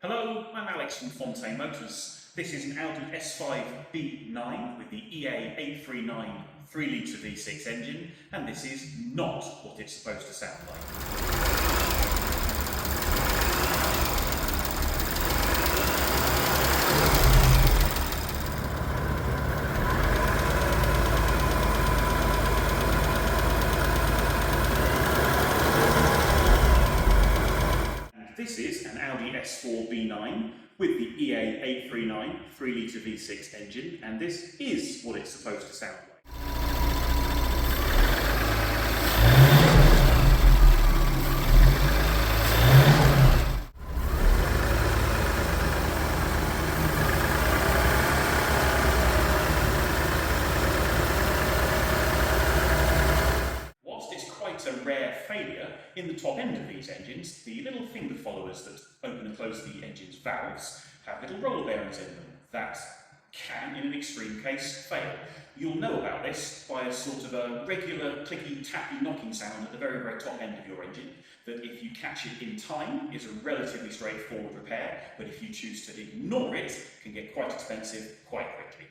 Hello, I'm Alex from Fontaine Motors. This is an Audi S5 B9 with the EA839 3-litre V6 engine, and this is not what it's supposed to sound like. This is an Audi S4 B9 with the EA839 3-litre V6 engine, and this is what it's supposed to sound like. A rare failure in the top end of these engines, the little finger followers that open and close the engine's valves have little roller bearings in them that can, in an extreme case, fail. You'll know about this by a sort of a regular clicky, tappy, knocking sound at the very, very top end of your engine that, if you catch it in time, is a relatively straightforward repair, but if you choose to ignore it, can get quite expensive quite quickly.